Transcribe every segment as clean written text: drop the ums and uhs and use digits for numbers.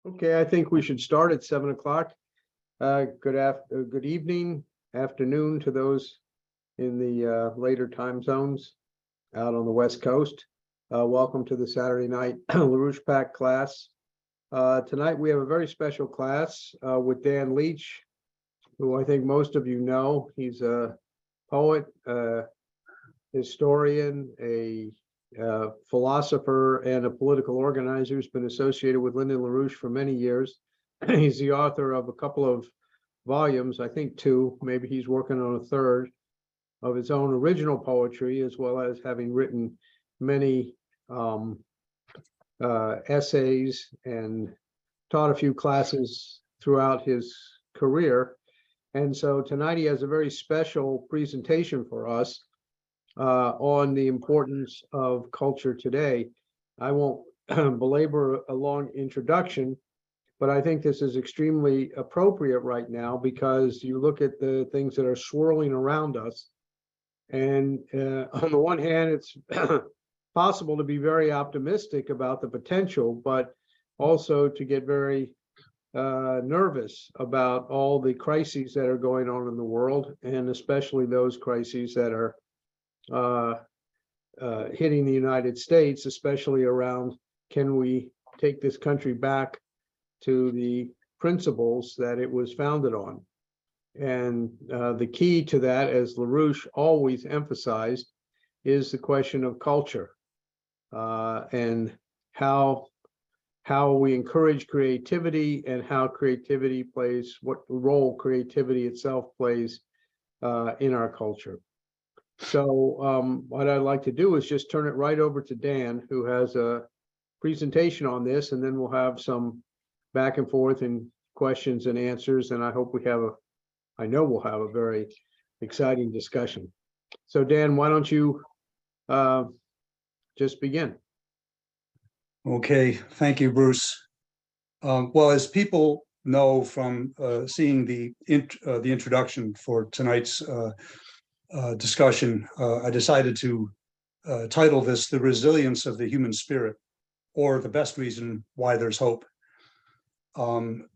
Okay, I think we should start at 7 o'clock. Good evening, afternoon to those in the later time zones out on the West Coast. Welcome to the Saturday night LaRouche Pack class. Tonight we have a very special class with Dan Leach, who I think most of you know. He's a poet, historian, a philosopher, and a political organizer who's been associated with Lyndon LaRouche for many years. He's the author of a couple of volumes, I think two, maybe he's working on a third, of his own original poetry, as well as having written many essays and taught a few classes throughout his career. And so tonight he has a very special presentation for us on the importance of culture today. I won't belabor a long introduction, but I think this is extremely appropriate right now because you look at the things that are swirling around us. And on the one hand, it's possible to be very optimistic about the potential, but also to get very nervous about all the crises that are going on in the world, and especially those crises that are hitting the United States, especially around, can we take this country back to the principles that it was founded on? And the key to that, as LaRouche always emphasized, is the question of culture and how we encourage creativity and how creativity plays, what role creativity itself plays in our culture. So what I'd like to do is just turn it right over to Dan, who has a presentation on this, and then we'll have some back and forth and questions and answers. And I hope I know we'll have a very exciting discussion. So Dan, why don't you just begin? Okay, thank you, Bruce. Well, as people know from seeing the introduction for tonight's discussion, I decided to title this "The Resilience of the Human Spirit," or "The Best Reason Why There's Hope." And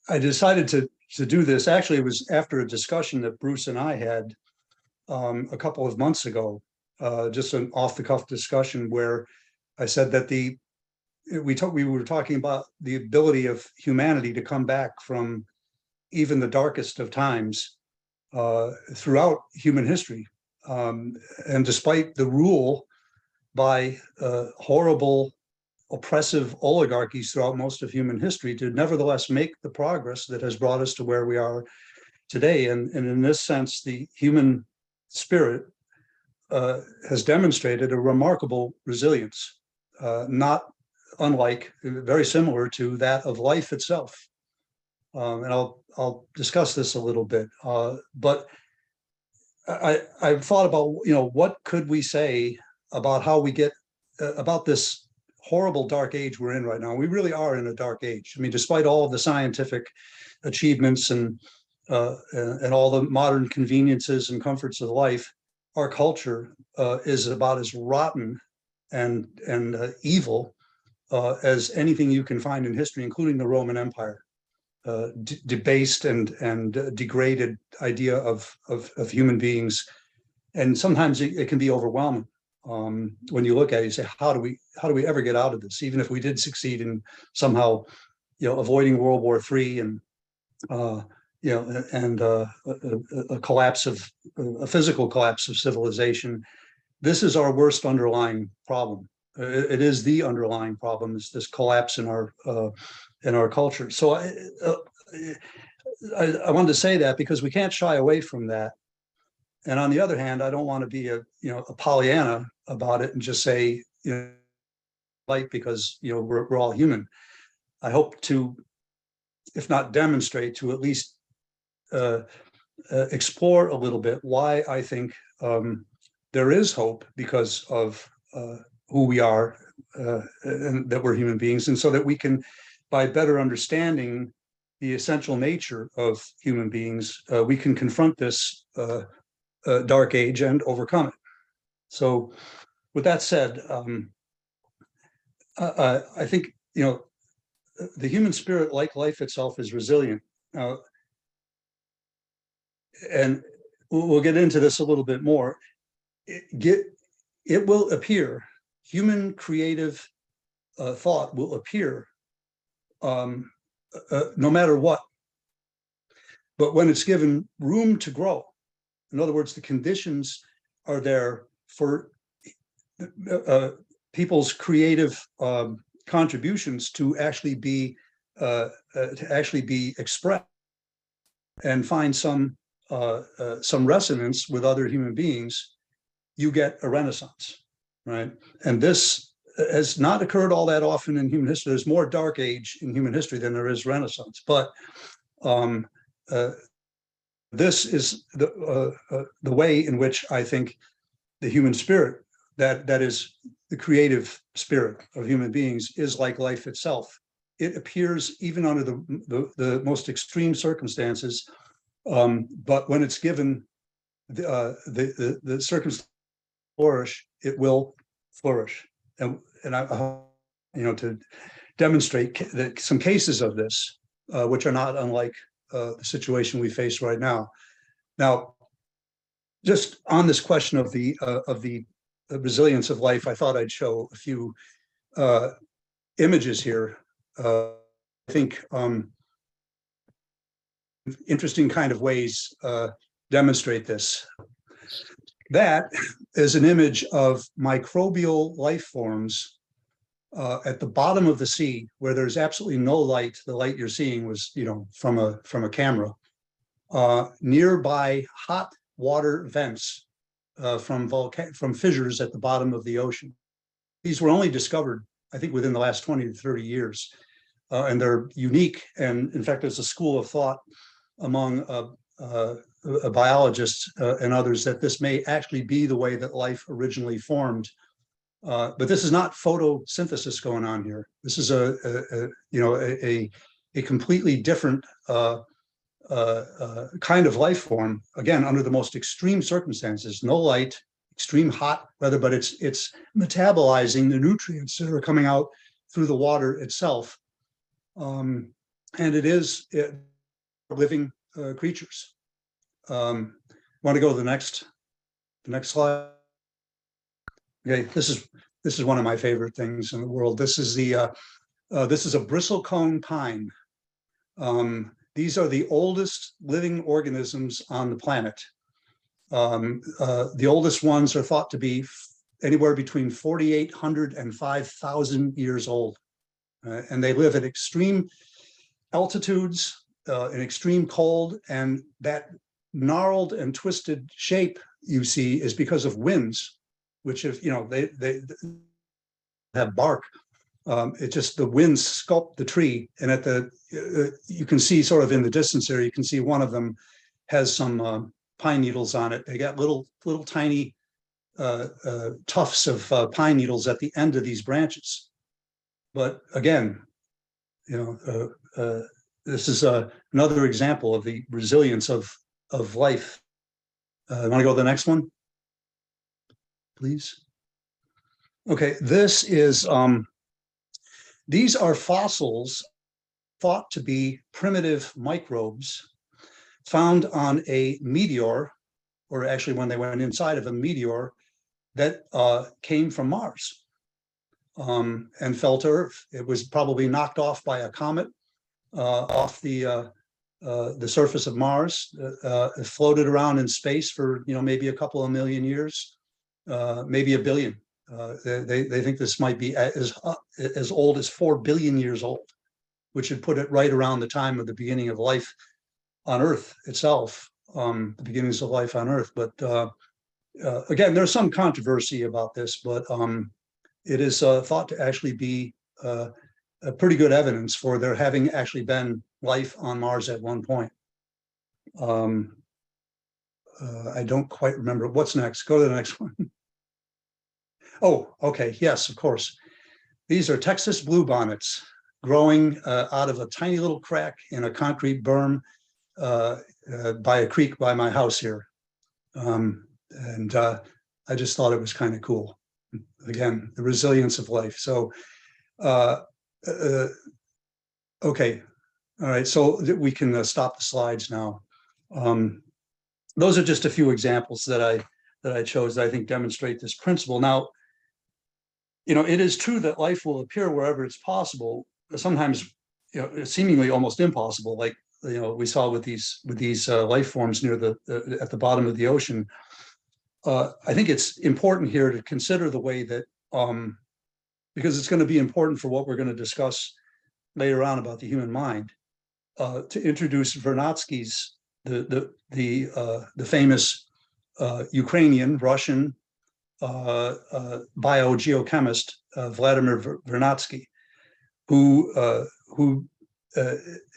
I decided to do this. Actually, it was after a discussion that Bruce and I had a couple of months ago, just an off-the-cuff discussion where I said that we were talking about the ability of humanity to come back from even the darkest of times throughout human history, and despite the rule by horrible, oppressive oligarchies throughout most of human history, to nevertheless make the progress that has brought us to where we are today. And in this sense, the human spirit has demonstrated a remarkable resilience, not unlike, very similar to that of life itself. And I'll discuss this a little bit, but I've thought about, what could we say about how we get about this horrible dark age we're in right now. We really are in a dark age. I mean, despite all of the scientific achievements and all the modern conveniences and comforts of life, our culture is about as rotten and evil as anything you can find in history, including the Roman Empire. Debased and degraded idea of human beings, and sometimes it can be overwhelming. When you look at it, you say, how do we ever get out of this? Even if we did succeed in somehow, avoiding World War III and a physical collapse of civilization, this is our worst underlying problem. It is the underlying problem, is this collapse in our culture. So I wanted to say that because we can't shy away from that. And on the other hand, I don't want to be a Pollyanna about it and just say, light, because we're all human. I hope to, if not demonstrate, to at least explore a little bit why I think there is hope because of who we are, and that we're human beings, and so that we can, by better understanding the essential nature of human beings, we can confront this dark age and overcome it. So with that said, I think, the human spirit, like life itself, is resilient. And we'll get into this a little bit more. It will appear, human creative thought will appear no matter what. But when it's given room to grow, in other words, the conditions are there for people's creative contributions to actually be expressed and find some resonance with other human beings, you get a renaissance, right? And this has not occurred all that often in human history. There's more dark age in human history than there is renaissance, but this is the way in which I think the human spirit, that is the creative spirit of human beings, is like life itself. It appears even under the most extreme circumstances, but when it's given the circumstances flourish, it will flourish. And I, to demonstrate some cases of this, which are not unlike the situation we face right now. Now, just on this question of the resilience of life, I thought I'd show a few images here. I think interesting kind of ways demonstrate this. That is an image of microbial life forms at the bottom of the sea, where there's absolutely no light. The light you're seeing was, from a camera, nearby hot water vents from fissures at the bottom of the ocean. These were only discovered, I think, within the last 20 to 30 years, and they're unique. And in fact, there's a school of thought among biologists and others that this may actually be the way that life originally formed. But this is not photosynthesis going on here. This is a completely different kind of life form, again, under the most extreme circumstances, no light, extreme hot weather, but it's metabolizing the nutrients that are coming out through the water itself. And it is living creatures. Want to go to the next slide? Okay, this is one of my favorite things in the world. This is a bristlecone pine. These are the oldest living organisms on the planet. The oldest ones are thought to be anywhere between 4,800 and 5,000 years old. And they live at extreme altitudes, in extreme cold, and that gnarled and twisted shape you see is because of winds, which if they have bark. It's just the winds sculpt the tree, and at you can see sort of in the distance there, you can see one of them has some pine needles on it. They got little tiny tufts of pine needles at the end of these branches. But again, this is another example of the resilience of life. Want to go to the next one, please? Okay, this is these are fossils thought to be primitive microbes found on a meteor, or actually when they went inside of a meteor that came from Mars and fell to Earth. It was probably knocked off by a comet off the surface of Mars. It floated around in space for maybe a couple of million years, maybe a billion. They think this might be as old as 4 billion years old, which would put it right around the time of the beginning of life on Earth itself, the beginnings of life on Earth. But again, there's some controversy about this, but it is thought to actually be a pretty good evidence for there having actually been life on Mars at one point. I don't quite remember. What's next? Go to the next one. Oh, okay. Yes, of course. These are Texas bluebonnets growing out of a tiny little crack in a concrete berm by a creek by my house here. And I just thought it was kind of cool. Again, the resilience of life. So Okay, all right, so we can stop the slides now. Those are just a few examples that I chose that I think demonstrate this principle. Now, it is true that life will appear wherever it's possible, sometimes, seemingly almost impossible, like, we saw with these life forms near at the bottom of the ocean. I think it's important here to consider the way that, because it's going to be important for what we're going to discuss later on about the human mind, to introduce Vernadsky's the famous Ukrainian Russian biogeochemist Vladimir Vernadsky, who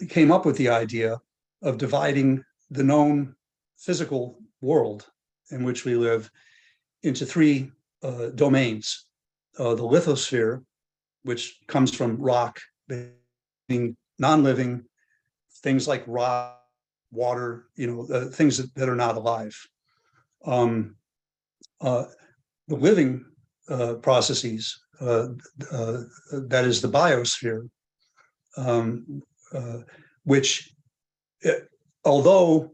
came up with the idea of dividing the known physical world in which we live into three domains: the lithosphere, which comes from rock, being non-living things like rock, water, things that are not alive. The living processes, that is the biosphere, which, although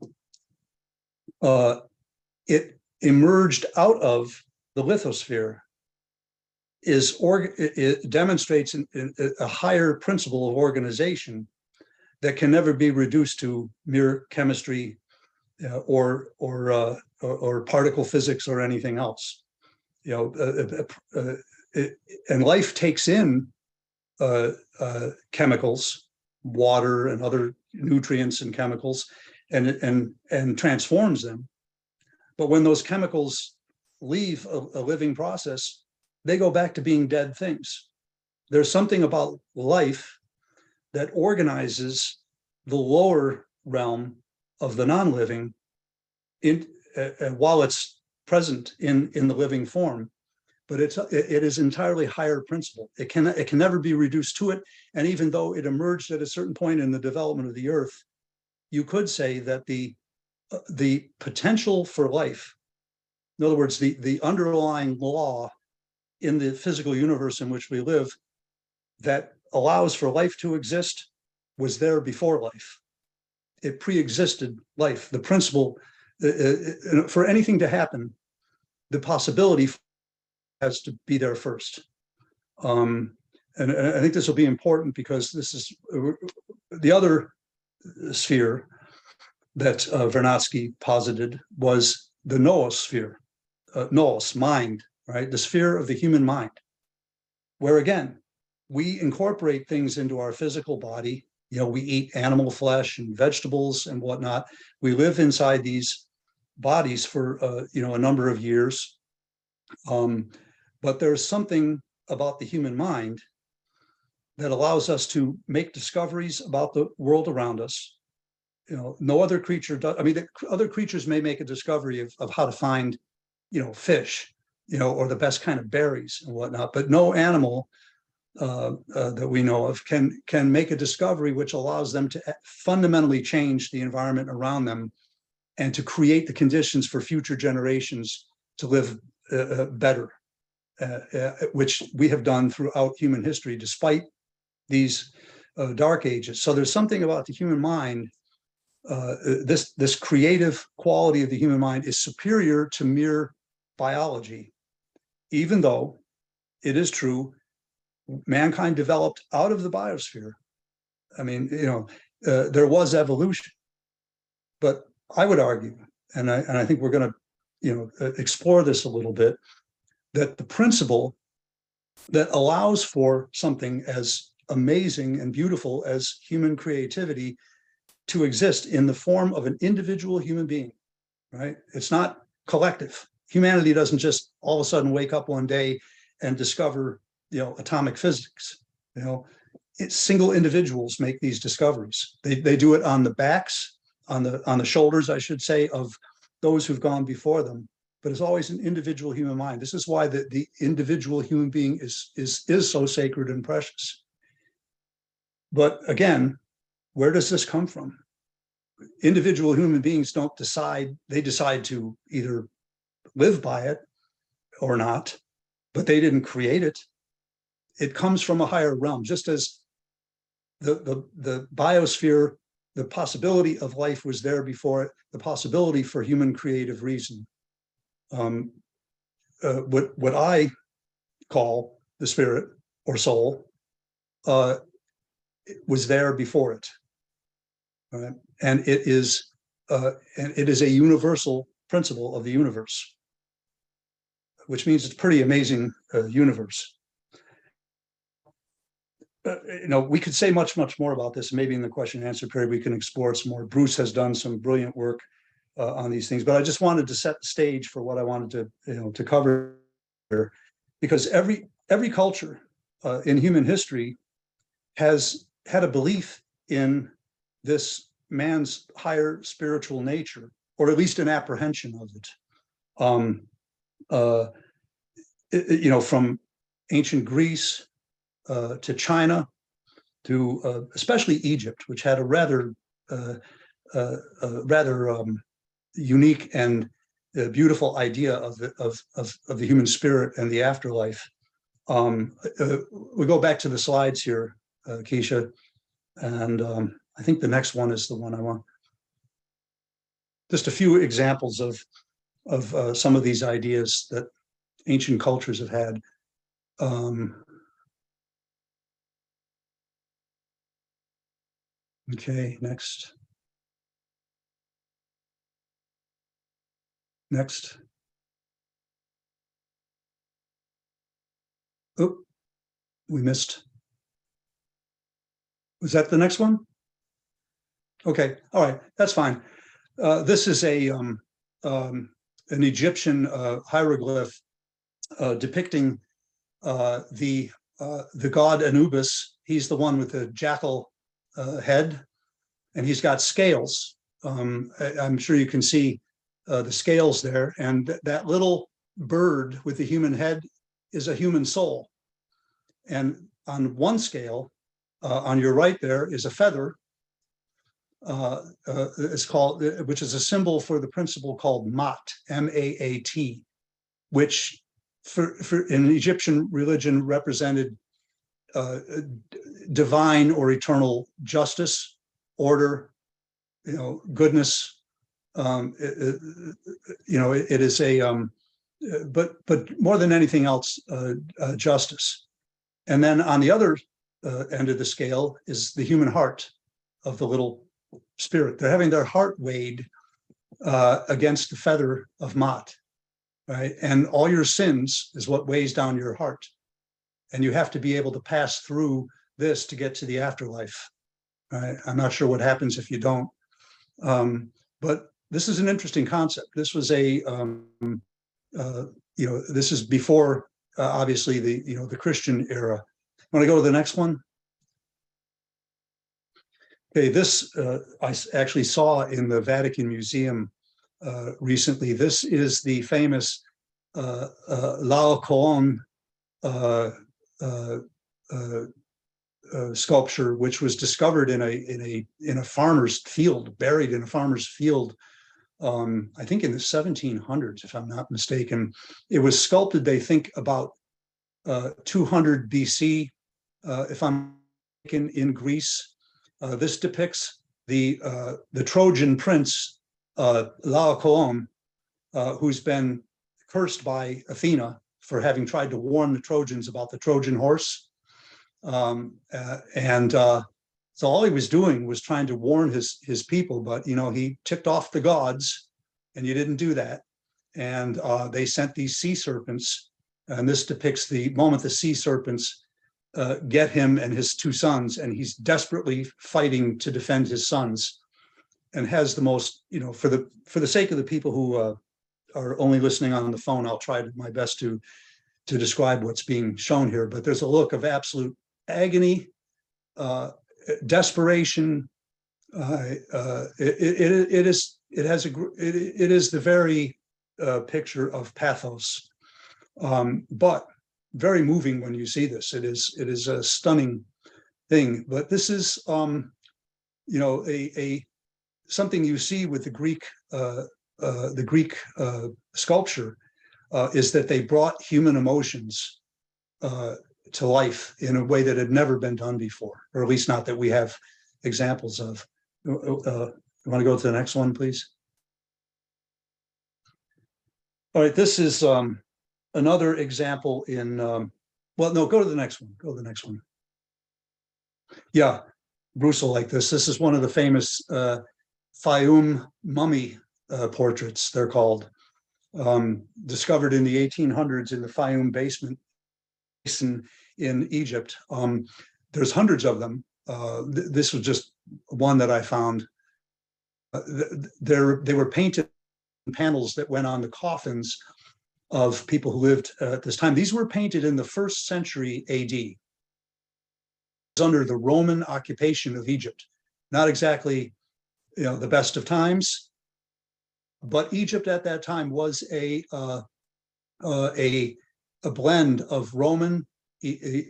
it emerged out of the lithosphere, it demonstrates a higher principle of organization that can never be reduced to mere chemistry, or particle physics or anything else. And life takes in chemicals, water and other nutrients and chemicals, and transforms them. But when those chemicals leave a living process, they go back to being dead things. There's something about life that organizes the lower realm of the non-living while it's present in the living form, but it is entirely higher principle. It can never be reduced to it. And even though it emerged at a certain point in the development of the earth, you could say that the potential for life, in other words, the underlying law in the physical universe in which we live that allows for life to exist, was there before life. It pre-existed life. The principle, for anything to happen, the possibility has to be there first. And I think this will be important because this is the other sphere that Vernadsky posited was the noosphere, nous, mind, right? The sphere of the human mind, where again, we incorporate things into our physical body. We eat animal flesh and vegetables and whatnot. We live inside these bodies for a number of years. But there's something about the human mind that allows us to make discoveries about the world around us. No other creature does. I mean, other creatures may make a discovery of how to find, fish, or the best kind of berries and whatnot, but no animal that we know of can make a discovery which allows them to fundamentally change the environment around them and to create the conditions for future generations to live better, which we have done throughout human history, despite these dark ages. So there's something about the human mind. This creative quality of the human mind is superior to mere biology, even though it is true mankind developed out of the biosphere. I mean, there was evolution, but I would argue, and I think we're going to, explore this a little bit, that the principle that allows for something as amazing and beautiful as human creativity to exist in the form of an individual human being, right? It's not collective. Humanity doesn't just all of a sudden wake up one day and discover, atomic physics. It's single individuals make these discoveries. They do it on the backs, on the shoulders, I should say, of those who've gone before them. But it's always an individual human mind. This is why the individual human being is so sacred and precious. But again, where does this come from? Individual human beings don't decide. They decide to either live by it or not, but they didn't create it. It comes from a higher realm, just as the biosphere, the possibility of life was there before it, the possibility for human creative reason. What I call the spirit or soul was there before it. Right? And it is a universal principle of the universe, which means it's a pretty amazing universe. We could say much more about this. Maybe in the question and answer period, we can explore some more. Bruce has done some brilliant work on these things, but I just wanted to set the stage for what I wanted to cover here, because every culture in human history has had a belief in this man's higher spiritual nature, or at least an apprehension of it. From ancient Greece to China, to especially Egypt, which had a rather unique and beautiful idea of the human spirit and the afterlife. We go back to the slides here, Keisha, and I think the next one is the one I want. Just a few examples of some of these ideas that ancient cultures have had. Okay, next. Oh, we missed. Was that the next one? Okay, all right, that's fine. This is an Egyptian hieroglyph depicting the god Anubis. He's the one with the jackal head, and he's got scales. I'm sure you can see the scales there, and that little bird with the human head is a human soul. And on one scale, on your right there, is a feather. It's called, which is a symbol for the principle called Maat, M-A-A-T, which for in Egyptian religion represented divine or eternal justice, order, goodness. It is a but more than anything else, justice. And then on the other end of the scale is the human heart of the little spirit. They're having their heart weighed against the feather of Maat, right? And all your sins is what weighs down your heart. And you have to be able to pass through this to get to the afterlife. Right? I'm not sure what happens if you don't. But this is an interesting concept. This was this is before obviously the Christian era. Want to go to the next one? Okay, this I actually saw in the Vatican Museum recently. This is the famous Laocoon sculpture, which was discovered in a farmer's field, buried in a farmer's field. I think in the 1700s, if I'm not mistaken. It was sculpted, they think, about 200 BC, if I'm mistaken, in Greece. This depicts the Trojan prince Laocoon, who's been cursed by Athena for having tried to warn the Trojans about the Trojan horse. So all he was doing was trying to warn his people, but he ticked off the gods, and you didn't do that. And they sent these sea serpents, and this depicts the moment the sea serpents get him and his two sons, and he's desperately fighting to defend his sons, and has the most, for the sake of the people who are only listening on the phone, I'll try my best to describe what's being shown here. But there's a look of absolute agony, desperation. It is the very picture of pathos, but very moving when you see this. It is a stunning thing. But this is something you see with the Greek sculpture, is that they brought human emotions to life in a way that had never been done before, or at least not that we have examples of. You want to go to the next one, please? All right, this is another example in, well, no, go to the next one. Go to the next one. Yeah, Bruce will like this. This is one of the famous Fayum mummy portraits, they're called, discovered in the 1800s in the Fayum basement in Egypt. There's hundreds of them. This was just one that I found. They were painted panels that went on the coffins of people who lived at this time. These were painted in the 1st century AD, under the Roman occupation of Egypt. Not exactly, the best of times, but Egypt at that time was a blend of Roman,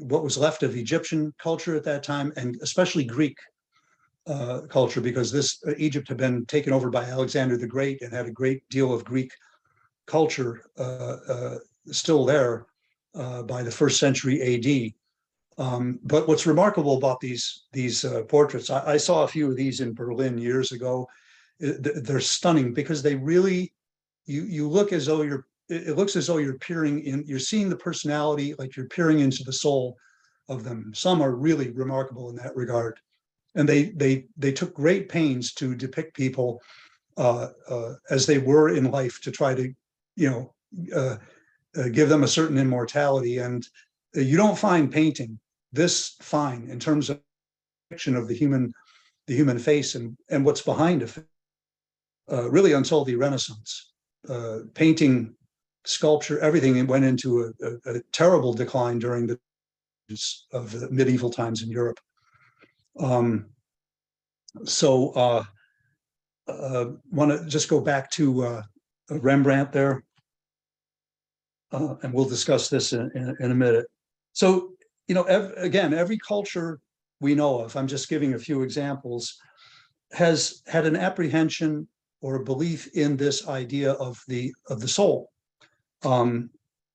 what was left of Egyptian culture at that time, and especially Greek culture, because this Egypt had been taken over by Alexander the Great and had a great deal of Greek culture still there by the 1st century AD. But what's remarkable about these portraits, I saw a few of these in Berlin years ago. They're stunning because they really, you look as though it looks as though you're peering in, you're seeing the personality, like you're peering into the soul of them. Some are really remarkable in that regard. And they took great pains to depict people as they were in life, to try to, give them a certain immortality. And you don't find painting this fine in terms of depiction of the human face and what's behind it, really until the Renaissance. Painting, sculpture, everything went into a terrible decline during the medieval times in Europe. Want to just go back to Rembrandt there, and we'll discuss this in a minute. So, again, every culture we know of, I'm just giving a few examples, has had an apprehension or a belief in this idea of the soul, and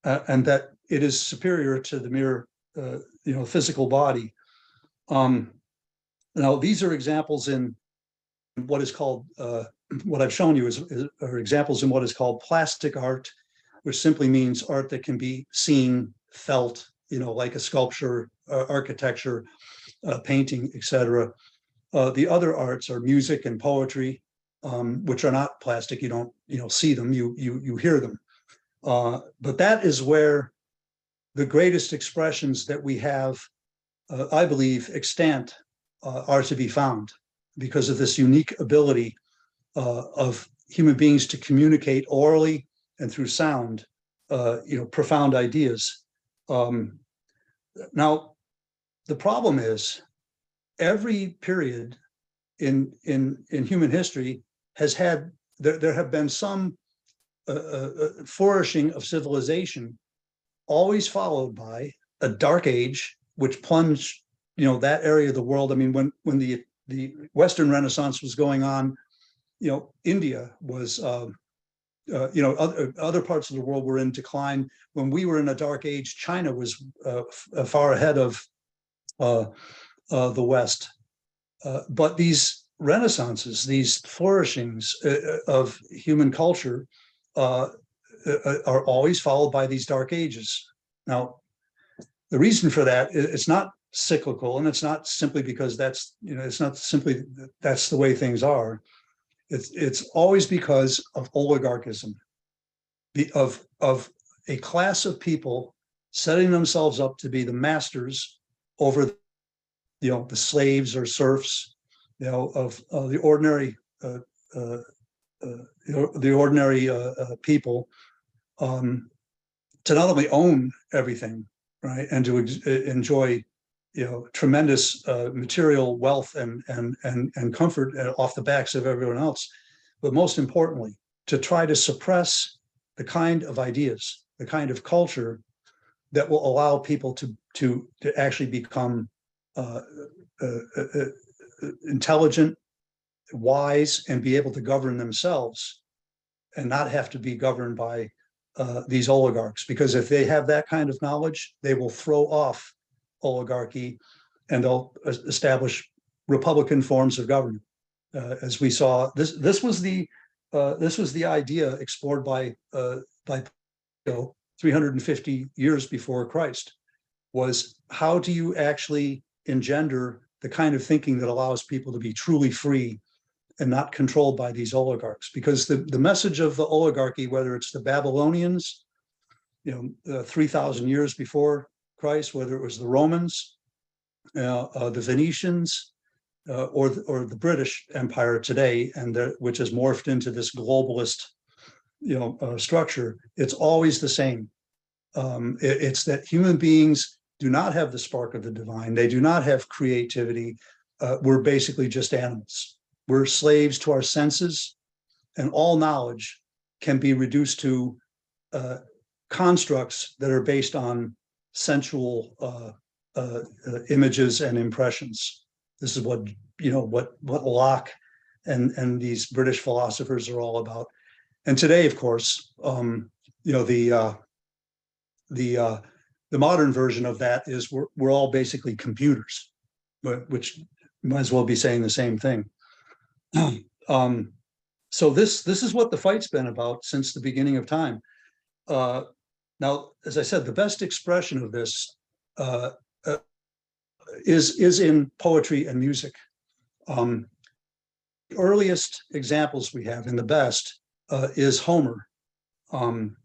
that it is superior to the mere physical body. Now, these are examples in what is called, what I've shown you are examples in what is called plastic art, which simply means art that can be seen, felt, like a sculpture, architecture, painting, etc. The other arts are music and poetry, which are not plastic. You don't see them, you hear them. But that is where the greatest expressions that we have, I believe, extant, are to be found, because of this unique ability of human beings to communicate orally and through sound, profound ideas. Now, the problem is every period in human history has had, there have been some flourishing of civilization, always followed by a dark age, which plunged, that area of the world. I mean, when the Western Renaissance was going on, India was, other parts of the world were in decline. When we were in a dark age, China was far ahead of the West. But these renaissances, these flourishings of human culture are always followed by these dark ages. Now, the reason for that, it's not cyclical, and it's not simply because it's not simply that's the way things are. It's always because of oligarchism, of a class of people setting themselves up to be the masters over, the slaves or serfs, of the ordinary people, to not only own everything, right, and to enjoy tremendous material wealth and comfort off the backs of everyone else, but most importantly, to try to suppress the kind of ideas, the kind of culture that will allow people to actually become intelligent, wise, and be able to govern themselves, and not have to be governed by these oligarchs, because if they have that kind of knowledge, they will throw off oligarchy and they'll establish republican forms of government. As we saw, this was the idea explored by 350 years before Christ, was how do you actually engender the kind of thinking that allows people to be truly free and not controlled by these oligarchs? Because the message of the oligarchy, whether it's the Babylonians, 3,000 years before Christ, whether it was the Romans, the Venetians, or the British Empire today, which has morphed into this globalist, structure, it's always the same. It's that human beings do not have the spark of the divine. They do not have creativity. We're basically just animals. We're slaves to our senses, and all knowledge can be reduced to constructs that are based on sensual images and impressions. This is what Locke and these British philosophers are all about. And today, of course, the modern version of that is we're all basically computers, which might as well be saying the same thing. So this is what the fight's been about since the beginning of time. Now, as I said, the best expression of this is in poetry and music. The earliest examples we have, and the best, is Homer. And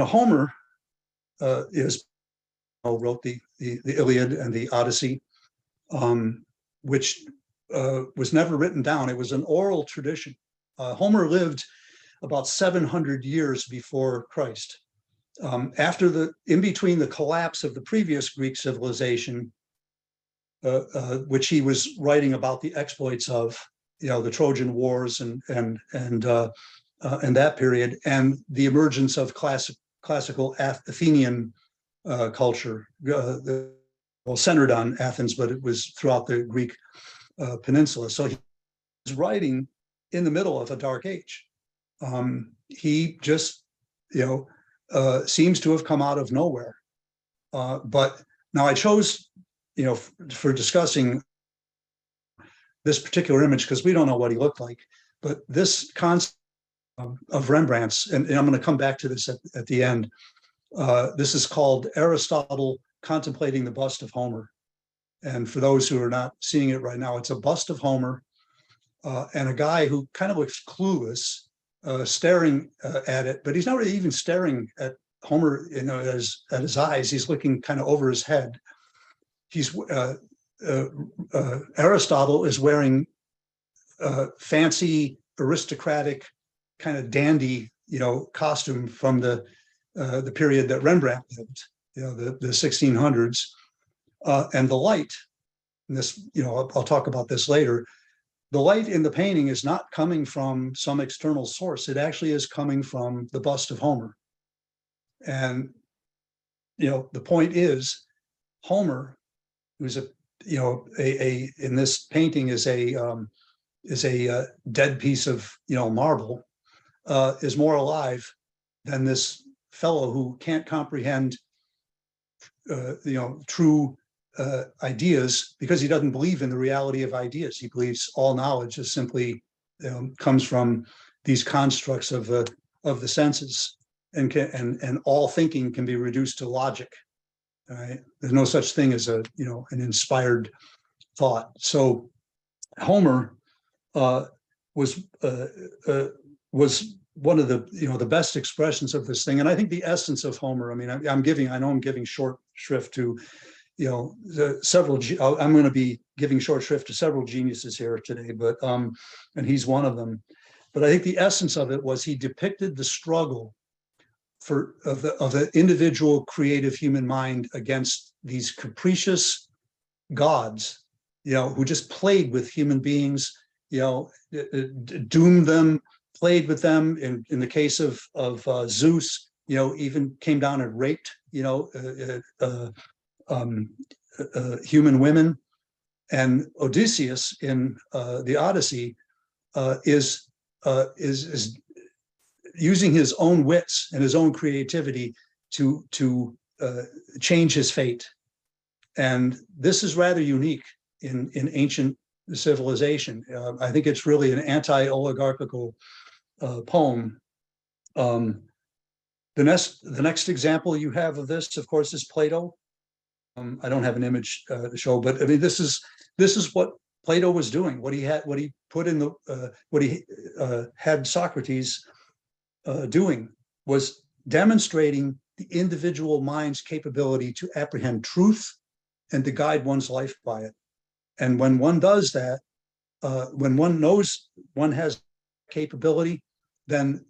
Homer wrote the Iliad and the Odyssey, which was never written down. It was an oral tradition. Homer lived about 700 years before Christ. In between the collapse of the previous Greek civilization, which he was writing about the exploits of, the Trojan Wars and that period, and the emergence of classical Athenian culture, centered on Athens, but it was throughout the Greek peninsula. So he was writing in the middle of a dark age. He just, seems to have come out of nowhere. But now I chose, for discussing this particular image, because we don't know what he looked like, but this concept of Rembrandt's, and I'm going to come back to this at the end. This is called Aristotle Contemplating the Bust of Homer. And for those who are not seeing it right now, it's a bust of Homer and a guy who kind of looks clueless, staring at it, but he's not really even staring at Homer, at his eyes. He's looking kind of over his head. Aristotle is wearing fancy, aristocratic, kind of dandy, costume from the period that Rembrandt lived, the 1600s, and the light. And this, I'll talk about this later. The light in the painting is not coming from some external source. It actually is coming from the bust of Homer. And the point is, Homer, who's in this painting is a dead piece of marble, is more alive than this fellow who can't comprehend true ideas, because he doesn't believe in the reality of ideas. He believes all knowledge is simply comes from these constructs of the senses, and all thinking can be reduced to logic. Right? There's no such thing as an inspired thought. So Homer was one of the best expressions of this thing, and I think the essence of Homer. I mean, I know I'm giving short shrift to several. I'm going to be giving short shrift to several geniuses here today, but and he's one of them. But I think the essence of it was he depicted the struggle of the individual creative human mind against these capricious gods, who just played with human beings, doomed them, played with them. In the case of Zeus, even came down and raped, human women. And Odysseus in the Odyssey is using his own wits and his own creativity to change his fate. And this is rather unique in ancient civilization. I think it's really an anti-oligarchical poem. The next example you have of this, of course, is Plato. I don't have an image to show, but I mean, this is what Plato was doing. What he put in what he had Socrates doing was demonstrating the individual mind's capability to apprehend truth and to guide one's life by it. And when one does that, when one knows one has capability, then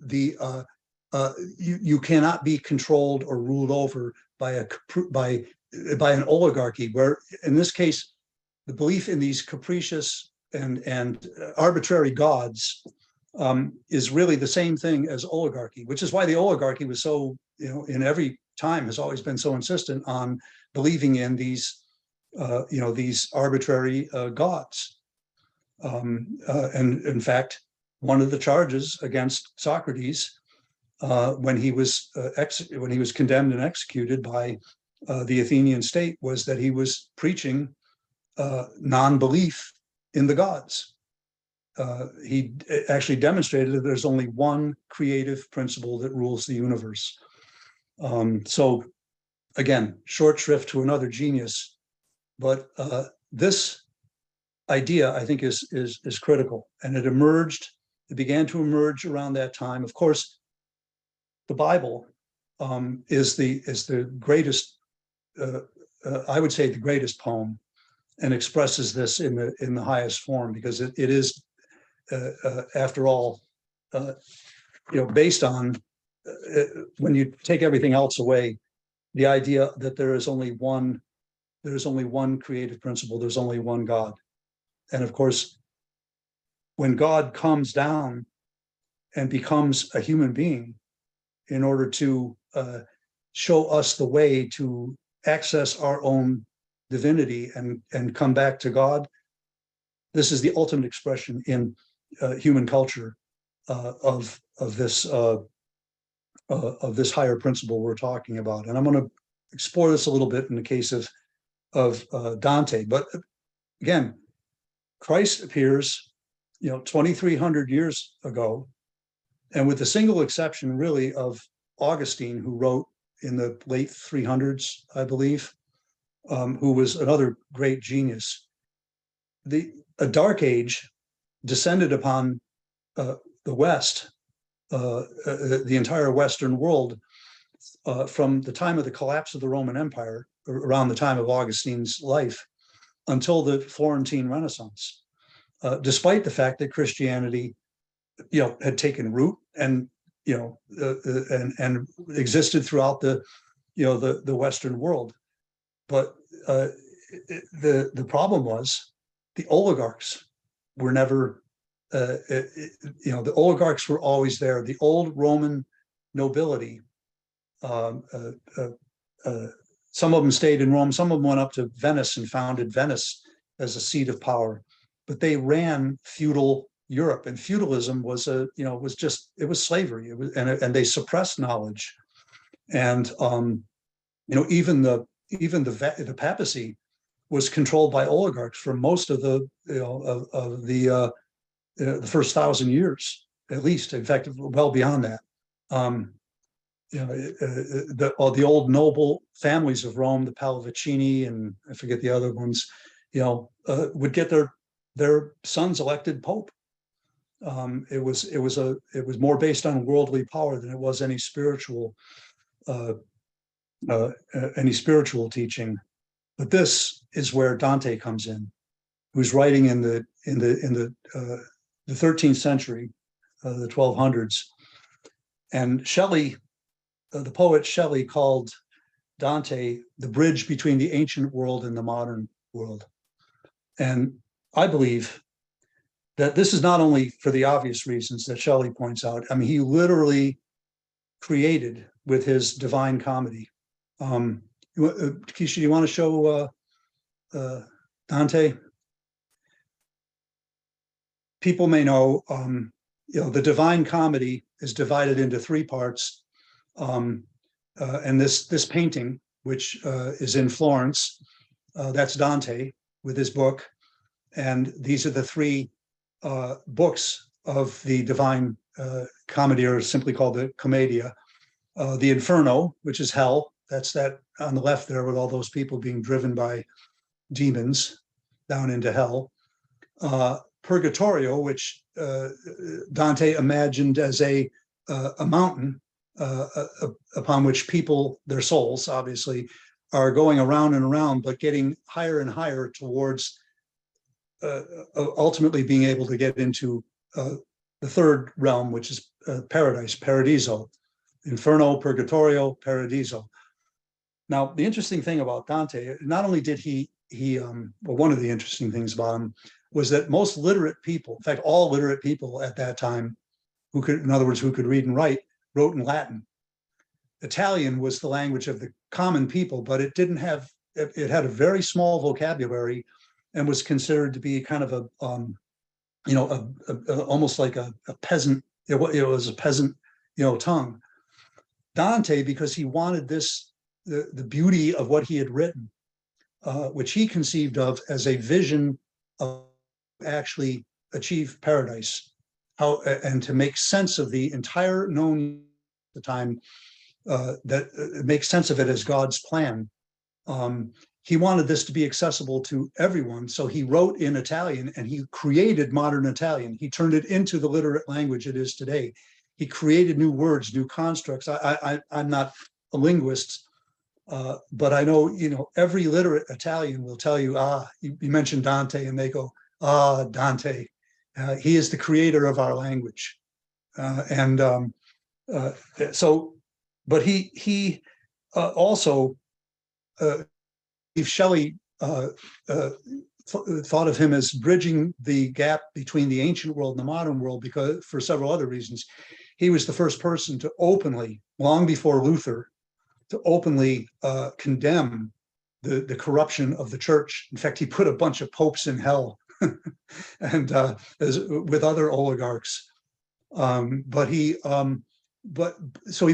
you cannot be controlled or ruled over by an oligarchy, where in this case, the belief in these capricious and arbitrary gods is really the same thing as oligarchy, which is why the oligarchy was so, in every time has always been so insistent on believing in these, these arbitrary gods. And in fact, one of the charges against Socrates when he was condemned and executed by the Athenian state was that he was preaching non-belief in the gods. He actually demonstrated that there's only one creative principle that rules the universe. So again, short shrift to another genius, but this idea, I think, is critical, and it began to emerge around that time. Of course, the Bible is the greatest, I would say, the greatest poem, and expresses this in the highest form, because it is, after all, based on, when you take everything else away, the idea that there is only one creative principle, there's only one God. And of course, when God comes down and becomes a human being in order to show us the way to access our own divinity and come back to God, this is the ultimate expression in human culture of this higher principle we're talking about. And I'm going to explore this a little bit in the case of Dante. But again, Christ appears, 2,300 years ago, and with the single exception, really, of Augustine, who wrote in the late 300s, I believe, who was another great genius. A dark age descended upon the West, the entire Western world, from the time of the collapse of the Roman Empire, around the time of Augustine's life, until the Florentine Renaissance, despite the fact that Christianity, had taken root and and existed throughout the Western world. But the problem was the oligarchs were never, the oligarchs were always there. The old Roman nobility, some of them stayed in Rome, some of them went up to Venice and founded Venice as a seat of power, but they ran feudal Europe, and feudalism was it was slavery. It was, and they suppressed knowledge, and even the papacy was controlled by oligarchs for most of the first 1,000 years, at least. In fact, well beyond that. The old noble families of Rome, the Pallavicini, and I forget the other ones, would get their sons elected pope. It was more based on worldly power than it was any spiritual teaching. But this is where Dante comes in, who's writing in the 13th century, the 1200s, and Shelley, the poet Shelley, called Dante the bridge between the ancient world and the modern world. And I believe that this is not only for the obvious reasons that Shelley points out. I mean, he literally created with his Divine Comedy. Keisha, do you want to show Dante? People may know, the Divine Comedy is divided into three parts. And this painting, which is in Florence, that's Dante with his book. And these are the three books of the Divine Comedy, or simply called the Commedia. The Inferno, which is hell, that's that on the left there with all those people being driven by demons down into hell. Purgatorio, which Dante imagined as a mountain upon which people, their souls obviously, are going around and around, but getting higher and higher towards ultimately being able to get into the third realm, which is paradise, paradiso. Inferno, Purgatorio, Paradiso. Now, the interesting thing about Dante, not only did well, one of the interesting things about him was that most literate people, in fact, all literate people at that time, who could, in other words, who could read and write, wrote in Latin. Italian was the language of the common people, but it didn't have, it had a very small vocabulary and was considered to be kind of almost like a peasant, it was a peasant, tongue. Dante, because he wanted the beauty of what he had written, which he conceived of as a vision of actually achieve paradise, and to make sense of the entire known at the time, that makes sense of it as God's plan. He wanted this to be accessible to everyone, so he wrote in Italian, and he created modern Italian. He turned it into the literate language it is today. He created new words, new constructs. I'm not a linguist, but I know, every literate Italian will tell you, you mentioned Dante, and they go, Dante, he is the creator of our language. But he also, if Shelley thought of him as bridging the gap between the ancient world and the modern world, because for several other reasons. He was the first person to openly, long before Luther, to openly condemn the corruption of the church. In fact, he put a bunch of popes in hell, and with other oligarchs. So he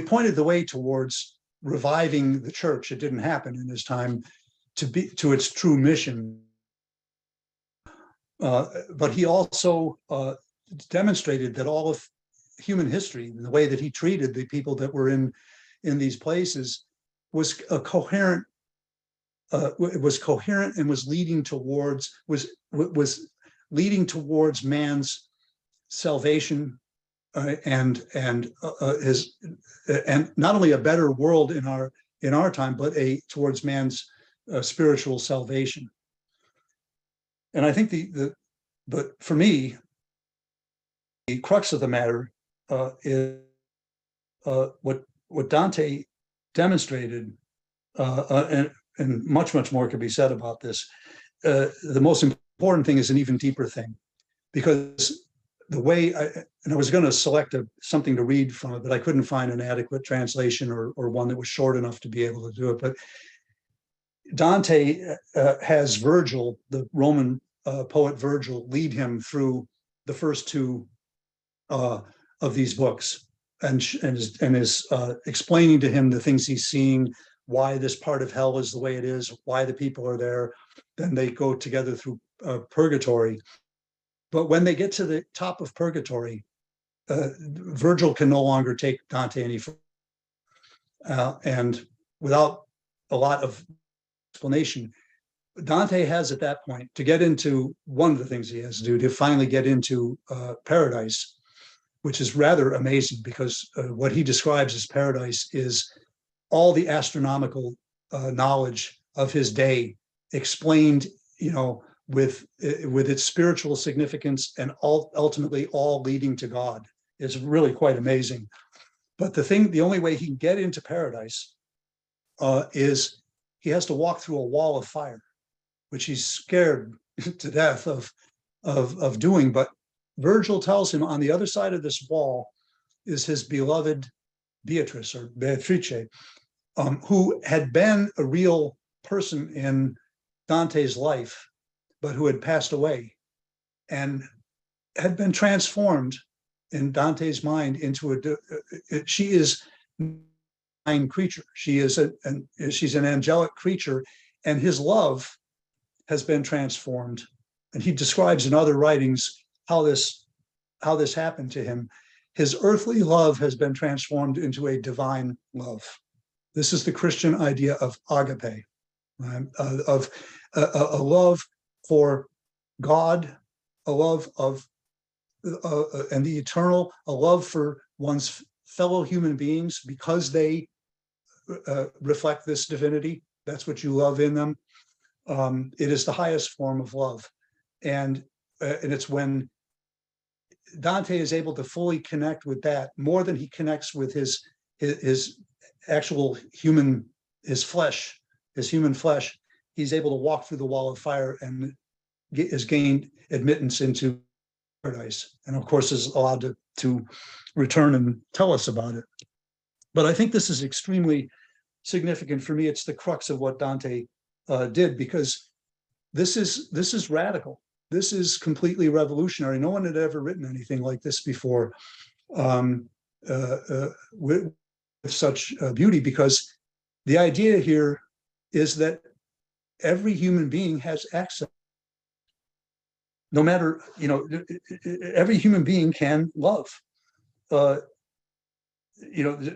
pointed the way towards reviving the church. It didn't happen in his time to its true mission. But he also demonstrated that all of human history, the way that he treated the people that were in these places, was a coherent. It was coherent and was leading towards man's salvation, and not only a better world in our time, but towards man's spiritual salvation. And I think but for me, the crux of the matter is what Dante demonstrated, and much more could be said about this. The most important thing is an even deeper thing, because the way I was going to select something to read from it, but I couldn't find an adequate translation or one that was short enough to be able to do it. But Dante has Virgil, the Roman poet Virgil, lead him through the first two of these books, and is explaining to him the things he's seeing, why this part of hell is the way it is, why the people are there. Then they go together through purgatory. But when they get to the top of purgatory, Virgil can no longer take Dante any further. And without a lot of explanation, Dante has at that point to get into one of the things he has to do to finally get into paradise, which is rather amazing, because what he describes as paradise is all the astronomical knowledge of his day explained, with its spiritual significance, and ultimately all leading to God. It's really quite amazing. But the only way he can get into paradise is he has to walk through a wall of fire, which he's scared to death of doing. But Virgil tells him on the other side of this wall is his beloved Beatrice, or Beatrice, who had been a real person in Dante's life, but who had passed away and had been transformed in Dante's mind into she is a creature. She's an angelic creature, and his love has been transformed. And he describes in other writings how this happened to him. His earthly love has been transformed into a divine love. This is the Christian idea of agape, of a love for God, a love of and the eternal, a love for one's fellow human beings because they reflect this divinity. That's what you love in them. It is the highest form of love, and it's when Dante is able to fully connect with that more than he connects with his actual human, his human flesh. He's able to walk through the wall of fire and is gained admittance into paradise, and of course is allowed to return and tell us about it. But I think this is extremely significant for me. It's the crux of what Dante did, because this is radical. This is completely revolutionary. No one had ever written anything like this before with such beauty, because the idea here is that every human being has access. No matter, every human being can love.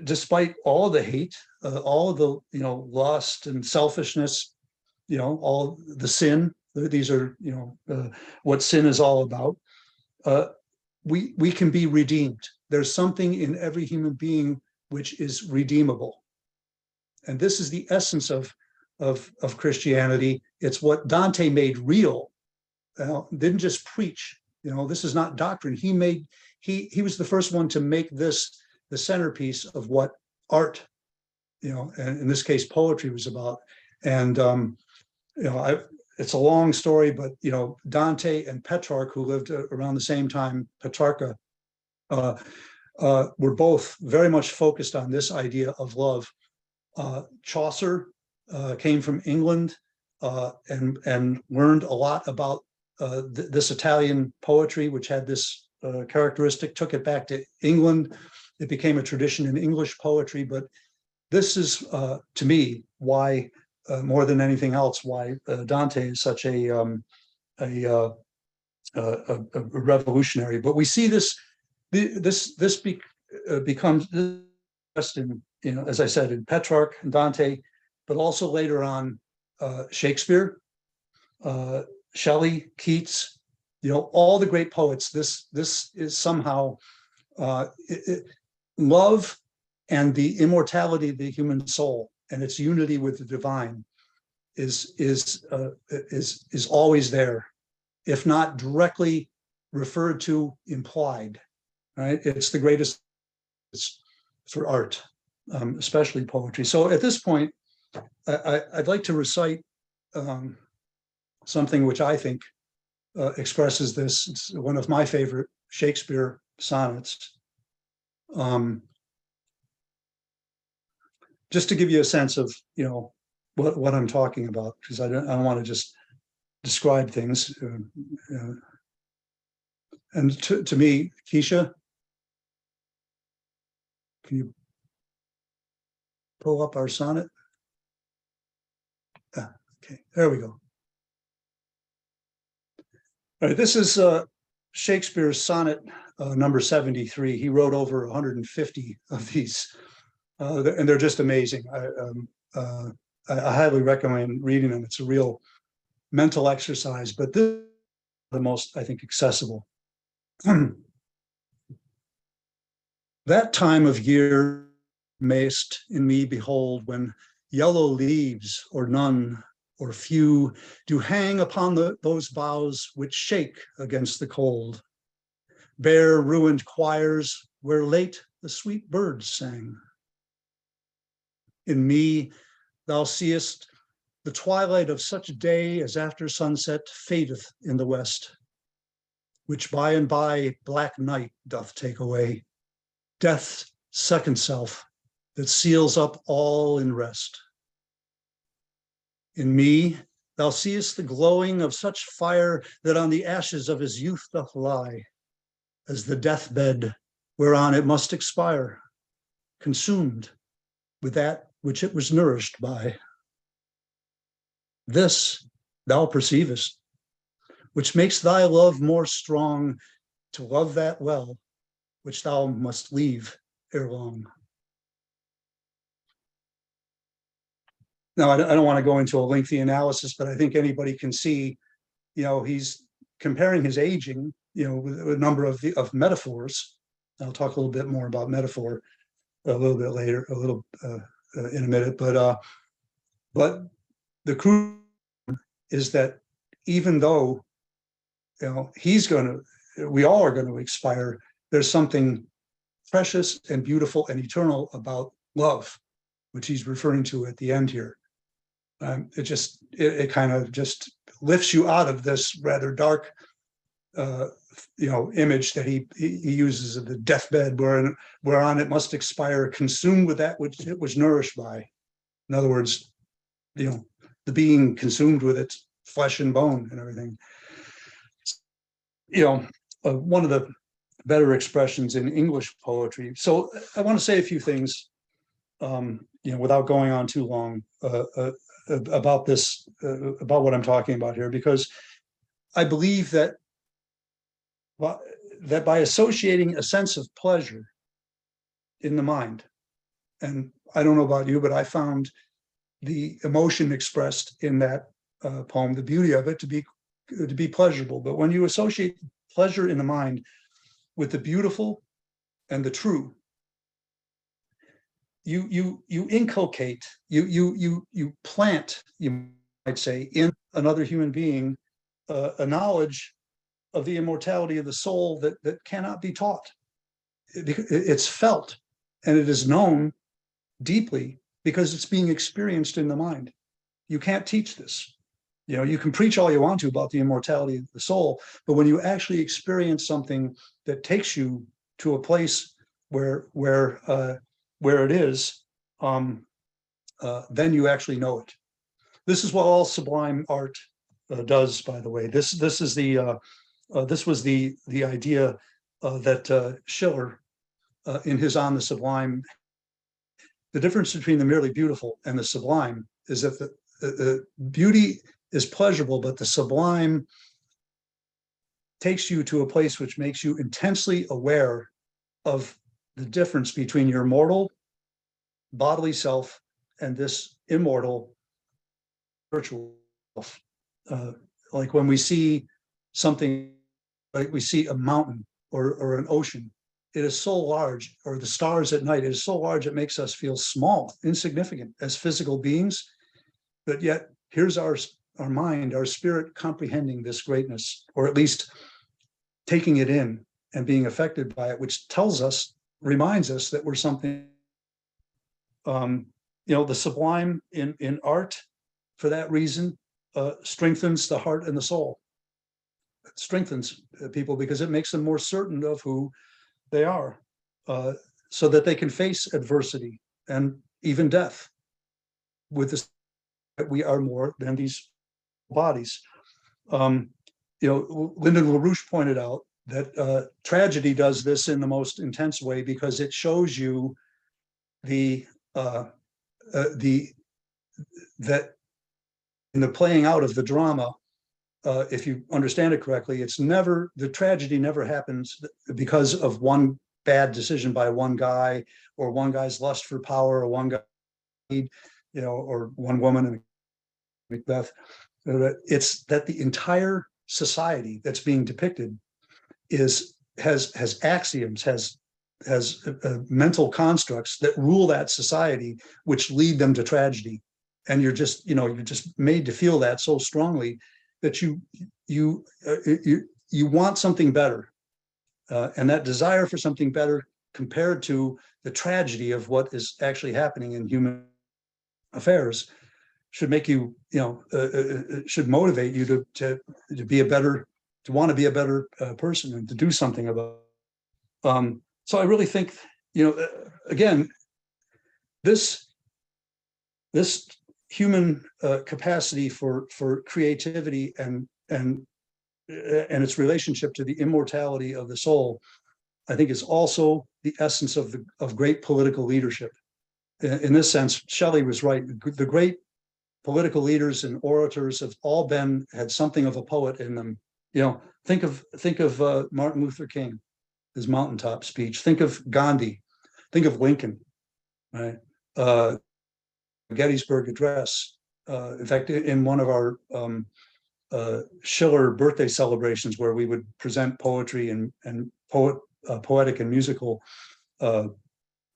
Despite all the hate, all the lust and selfishness, all the sin. These are what sin is all about. We can be redeemed. There's something in every human being which is redeemable, and this is the essence of Christianity. It's what Dante made real. Didn't just preach. This is not doctrine. He was the first one to make this the centerpiece of what art, and in this case poetry, was about. And it's a long story, but Dante and Petrarch, who lived around the same time, Petrarca, were both very much focused on this idea of love. Chaucer came from England and learned a lot about this Italian poetry, which had this characteristic, took it back to England. It became a tradition in English poetry. But this is, to me, why, more than anything else, why Dante is such a revolutionary. But we see this becomes in, as I said, in Petrarch and Dante, but also later on Shakespeare, Shelley, Keats, all the great poets. This is somehow love and the immortality of the human soul and its unity with the divine is always there, if not directly referred to, implied. Right? It's the greatest for art, especially poetry. So at this point, I'd like to recite something which I think expresses this. It's one of my favorite Shakespeare sonnets. Just to give you a sense of what I'm talking about, because I don't want to just describe things. And to me, Keisha, can you pull up our sonnet? Okay, there we go. All right, this is Shakespeare's sonnet number 73. He wrote over 150 of these, and they're just amazing. I highly recommend reading them. It's a real mental exercise, but this is the most, I think, accessible. That time of year mayst in me behold, when yellow leaves, or none, or few, do hang upon those boughs which shake against the cold, bare ruined choirs where late the sweet birds sang. In me thou seest the twilight of such day as after sunset fadeth in the west, which by and by black night doth take away, death's second self that seals up all in rest. In me thou seest the glowing of such fire that on the ashes of his youth doth lie, as the deathbed whereon it must expire, consumed with that which it was nourished by. This thou perceivest, which makes thy love more strong to love that well, which thou must leave ere long. Now, I don't want to go into a lengthy analysis, but I think anybody can see, he's comparing his aging, with a number of metaphors. I'll talk a little bit more about metaphor a little bit later, in a minute, but the crucial is that even though, we all are going to expire, there's something precious and beautiful and eternal about love, which he's referring to at the end here. It kind of just lifts you out of this rather dark, image that he uses of the deathbed, whereon it must expire, consumed with that which it was nourished by. In other words, the being consumed with its flesh and bone and everything. One of the better expressions in English poetry. So I want to say a few things, without going on too long, about this, about what I'm talking about here, because I believe that by associating a sense of pleasure in the mind, and I don't know about you, but I found the emotion expressed in that poem, the beauty of it, to be pleasurable. But when you associate pleasure in the mind with the beautiful and the true, you inculcate, you plant, you might say, in another human being a knowledge of the immortality of the soul that cannot be taught. It's felt and it is known deeply because it's being experienced in the mind. You can't teach this. You can preach all you want to about the immortality of the soul, but when you actually experience something that takes you to a place where it is, then you actually know it. This is what all sublime art does, by the way. This was the idea that Schiller, in his On the Sublime, the difference between the merely beautiful and the sublime is that the beauty is pleasurable, but the sublime takes you to a place which makes you intensely aware of the difference between your mortal bodily self and this immortal spiritual self. Like when we see something, like we see a mountain or an ocean, it is so large, or the stars at night, it is so large it makes us feel small, insignificant as physical beings. But yet here's our mind, our spirit comprehending this greatness, or at least taking it in and being affected by it, which reminds us that we're something. The sublime in art, for that reason, strengthens the heart and the soul. It strengthens people because it makes them more certain of who they are, so that they can face adversity and even death with this, that we are more than these bodies. Lyndon LaRouche pointed out that tragedy does this in the most intense way because it shows you that in the playing out of the drama, if you understand it correctly, the tragedy never happens because of one bad decision by one guy, or one guy's lust for power, or one guy, or one woman in Macbeth. It's that the entire society that's being depicted has axioms, has mental constructs that rule that society, which lead them to tragedy. And you're just made to feel that so strongly that you want something better, and that desire for something better compared to the tragedy of what is actually happening in human affairs should make you, should motivate you to be a better, to want to be a better person and to do something about it. So I really think, again, this human capacity for creativity and its relationship to the immortality of the soul I think is also the essence of great political leadership. In this sense, Shelley was right. The great political leaders and orators have all had something of a poet in them. Think of Martin Luther King, his mountaintop speech. Think of Gandhi. Think of Lincoln, right? Gettysburg Address. In fact, in one of our Schiller birthday celebrations, where we would present poetry and poetic and musical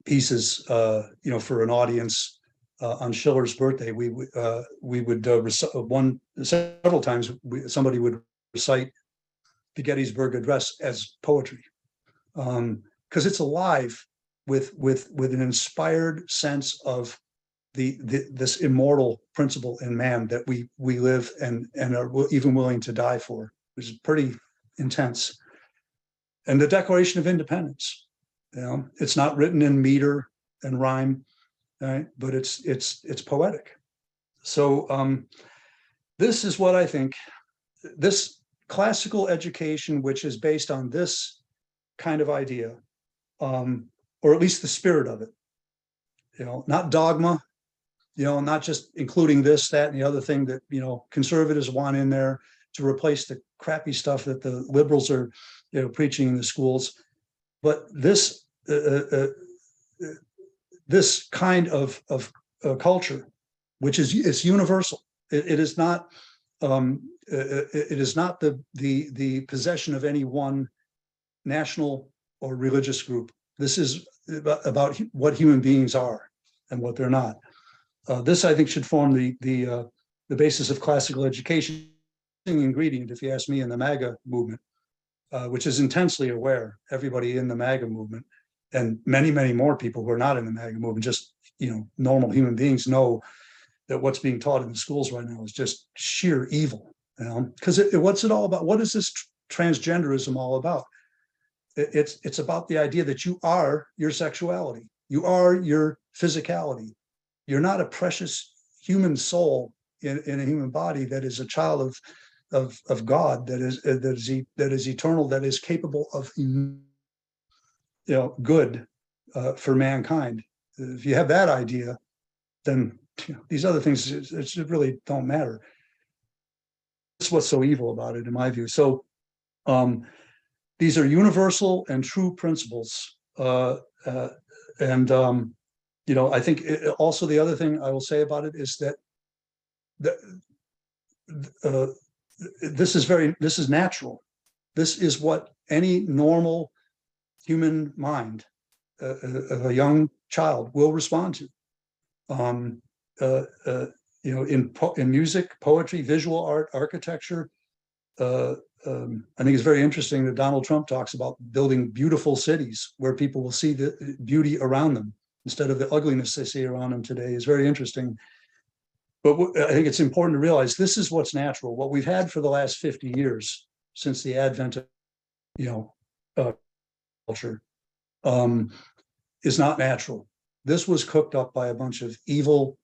pieces, for an audience on Schiller's birthday, we would several times somebody would recite the Gettysburg Address as poetry, because it's alive with an inspired sense of this immortal principle in man that we live and are even willing to die for, which is pretty intense. And the Declaration of Independence, it's not written in meter and rhyme, right? But it's poetic. So this is what I think. This classical education, which is based on this kind of idea, or at least the spirit of it, not dogma, not just including this, that, and the other thing that, conservatives want in there to replace the crappy stuff that the liberals are, preaching in the schools. But this kind of culture, which is universal. It is not the possession of any one national or religious group. This is about what human beings are and what they're not. This, I think, should form the basis of classical education ingredient, if you ask me, in the MAGA movement, which is intensely aware. Everybody in the MAGA movement, and many, many more people who are not in the MAGA movement, just normal human beings, know that what's being taught in the schools right now is just sheer evil. Because what's it all about? What is this transgenderism all about? It's about the idea that you are your sexuality, you are your physicality. You're not a precious human soul in a human body that is a child of God, that is eternal, that is capable of good for mankind. If you have that idea, then these other things it really don't matter. That's what's so evil about it, in my view. So these are universal and true principles, and I think also the other thing I will say about it is that this is natural. This is what any normal human mind, a young child, will respond to. In music, poetry, visual art, architecture. I think it's very interesting that Donald Trump talks about building beautiful cities where people will see the beauty around them instead of the ugliness they see around them today. Is very interesting. But I think it's important to realize this is what's natural. What we've had for the last 50 years since the advent of culture is not natural. This was cooked up by a bunch of evil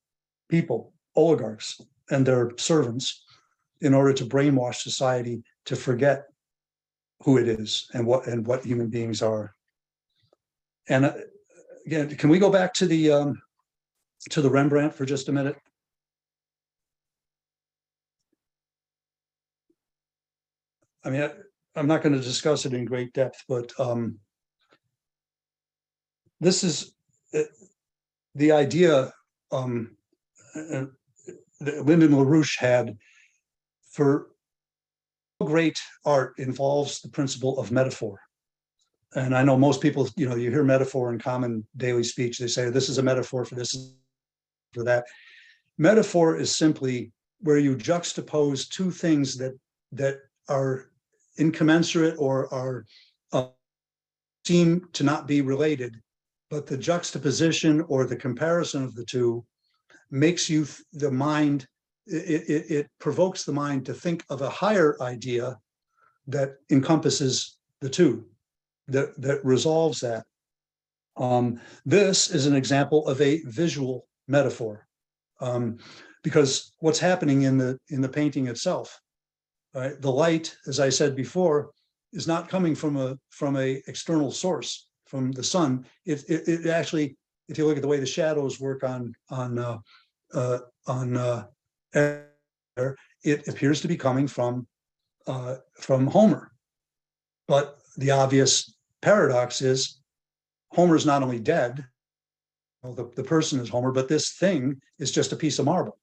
people, oligarchs and their servants, in order to brainwash society to forget who it is and what human beings are. And again, can we go back to the Rembrandt for just a minute? I mean, I'm not going to discuss it in great depth, but this is the idea that Lyndon LaRouche had for great art involves the principle of metaphor. And I know most people, you hear metaphor in common daily speech. They say, this is a metaphor for this, for that. Metaphor is simply where you juxtapose two things that are incommensurate or are seem to not be related, but the juxtaposition or the comparison of the two makes the mind, it provokes the mind to think of a higher idea that encompasses the two, that resolves that. This is an example of a visual metaphor, because what's happening in the painting itself, right? The light, as I said before, is not coming from a external source, from the sun. It actually, if you look at the way the shadows work on air, it appears to be coming from Homer. But the obvious paradox is Homer's not only dead, the person is Homer, but this thing is just a piece of marble.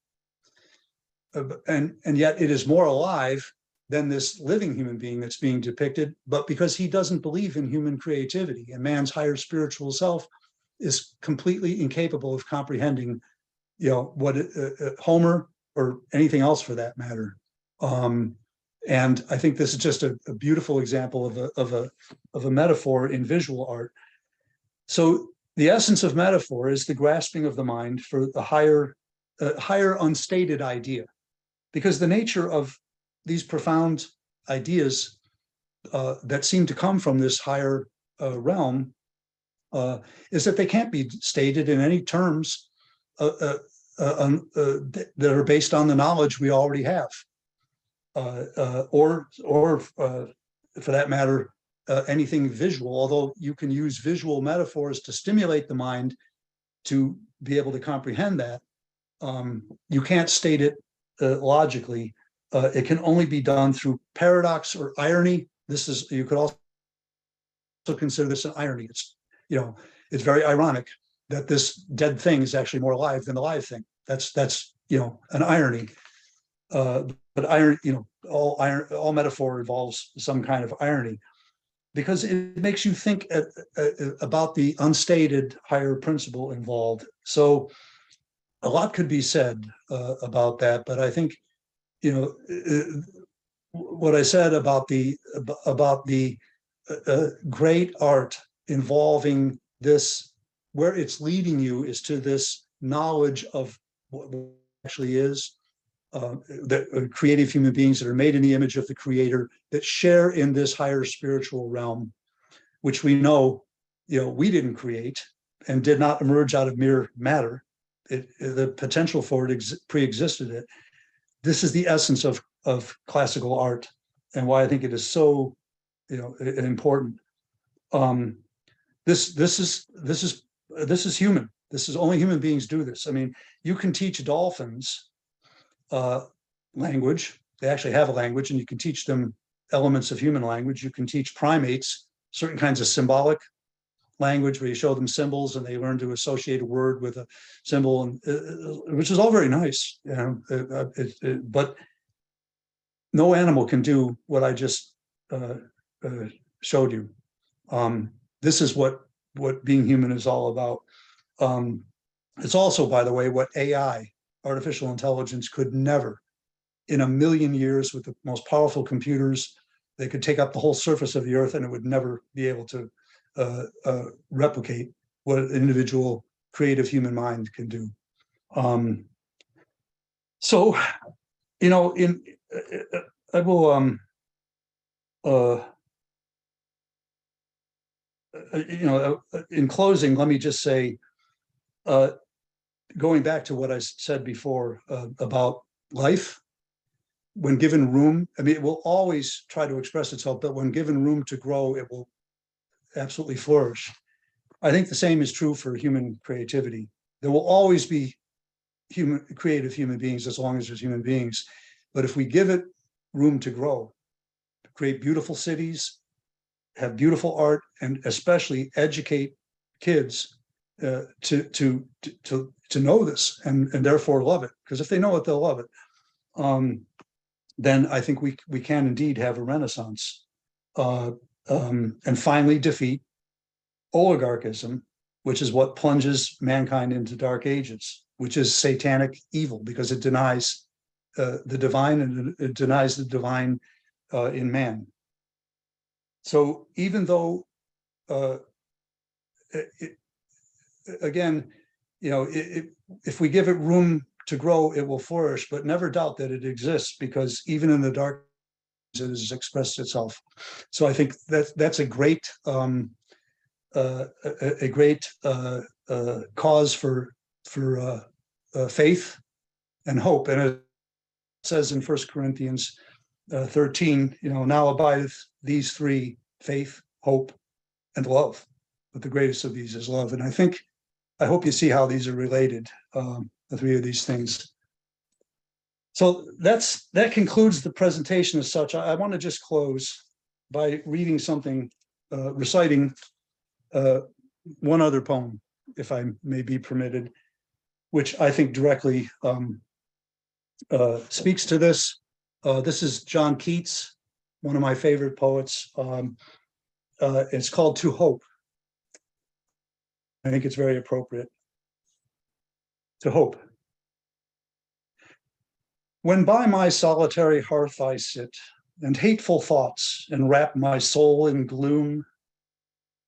And yet it is more alive than this living human being that's being depicted, but because he doesn't believe in human creativity and man's higher spiritual self is completely incapable of comprehending, what Homer or anything else for that matter. And I think this is just a beautiful example of a metaphor in visual art. So the essence of metaphor is the grasping of the mind for the higher unstated idea, because the nature of these profound ideas that seem to come from this higher realm is that they can't be stated in any terms that are based on the knowledge we already have, or for that matter, anything visual. Although you can use visual metaphors to stimulate the mind to be able to comprehend that, you can't state it logically. It can only be done through paradox or irony. You could also consider this an irony. It's very ironic that this dead thing is actually more alive than the live thing. That's an irony. But irony, all metaphor involves some kind of irony, because it makes you think about the unstated higher principle involved. So a lot could be said about that, but I think what I said about the great art involving this, where it's leading you is to this knowledge of what actually is, that creative human beings that are made in the image of the creator, that share in this higher spiritual realm, which we know, we didn't create and did not emerge out of mere matter. The potential for it pre-existed it. This is the essence of classical art, and why I think it is so, important. This is human. This is only human beings do this. I mean, you can teach dolphins language. They actually have a language, and you can teach them elements of human language. You can teach primates certain kinds of symbolic language, where you show them symbols and they learn to associate a word with a symbol, and which is all very nice, but no animal can do what I just showed you. This is what being human is all about. It's also, by the way, what AI, artificial intelligence, could never, in a million years, with the most powerful computers, they could take up the whole surface of the earth and it would never be able to replicate what an individual creative human mind can do. So, I will, in closing, let me just say, going back to what I said before about life, when given room, I mean, it will always try to express itself, but when given room to grow, it will absolutely flourish. I think the same is true for human creativity. There will always be creative human beings as long as there's human beings. But if we give it room to grow, create beautiful cities, have beautiful art, and especially educate kids to know this and therefore love it. Because if they know it, they'll love it. Then I think we can indeed have a renaissance. And finally defeat oligarchism, which is what plunges mankind into dark ages, which is satanic evil, because it denies the divine, and it denies the divine in man. So even though, if we give it room to grow, it will flourish, but never doubt that it exists, because even in the dark, it has expressed itself. So I think that's a great cause for faith and hope. And it says in 1 Corinthians 13, now abideth these three: faith, hope, and love. But the greatest of these is love. And I hope you see how these are related, the three of these things. So that concludes the presentation as such. I want to just close by reading something, reciting one other poem, if I may be permitted, which I think directly speaks to this. This is John Keats, one of my favorite poets. It's called To Hope. I think it's very appropriate. To hope. When by my solitary hearth I sit, and hateful thoughts enwrap my soul in gloom,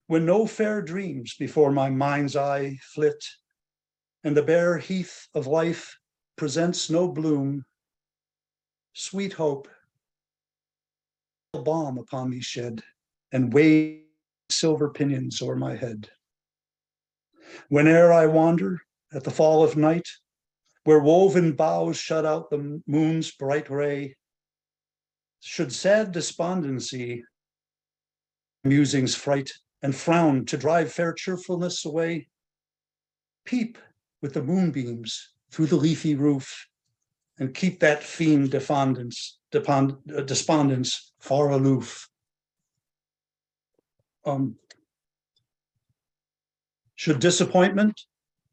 when no fair dreams before my mind's eye flit, and the bare heath of life presents no bloom, sweet hope, balm upon me shed, and wave silver pinions o'er my head. Whene'er I wander at the fall of night, where woven boughs shut out the moon's bright ray, should sad despondency, musings fright, and frown to drive fair cheerfulness away, peep with the moonbeams through the leafy roof, and keep that fiend despondence far aloof. Should disappointment,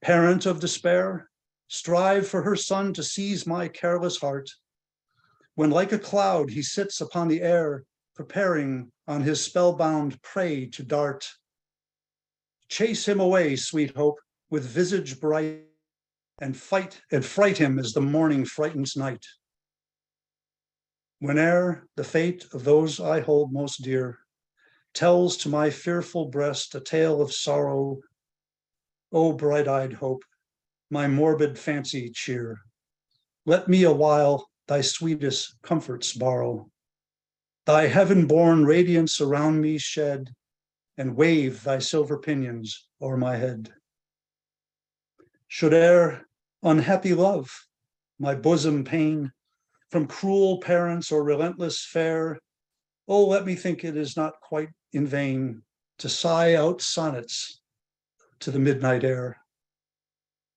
parent of despair, strive for her son to seize my careless heart, when like a cloud he sits upon the air, preparing on his spellbound prey to dart, chase him away, sweet hope, with visage bright, and fright him as the morning frightens night. Whene'er the fate of those I hold most dear tells to my fearful breast a tale of sorrow, O bright-eyed hope, my morbid fancy cheer. Let me awhile thy sweetest comforts borrow, thy heaven-born radiance around me shed, and wave thy silver pinions o'er my head. Should e'er unhappy love my bosom pain, from cruel parents or relentless fare, oh, let me think it is not quite in vain to sigh out sonnets to the midnight air.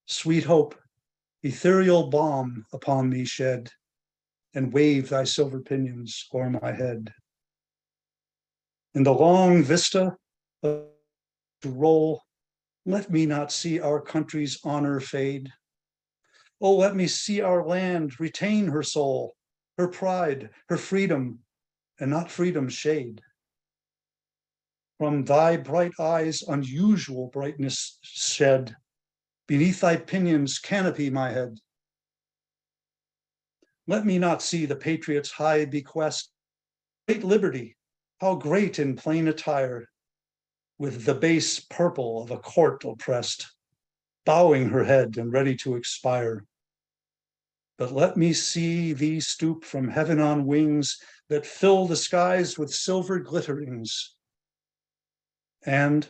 Sweet hope, ethereal balm upon me shed, and wave thy silver pinions o'er my head. In the long vista to roll, let me not see our country's honor fade. Oh, let me see our land retain her soul, her pride, her freedom, and not freedom's shade. From thy bright eyes unusual brightness shed, beneath thy pinions canopy my head. Let me not see the patriot's high bequest, great liberty, how great in plain attire, with the base purple of a court oppressed, bowing her head and ready to expire. But let me see thee stoop from heaven on wings that fill the skies with silver glitterings. And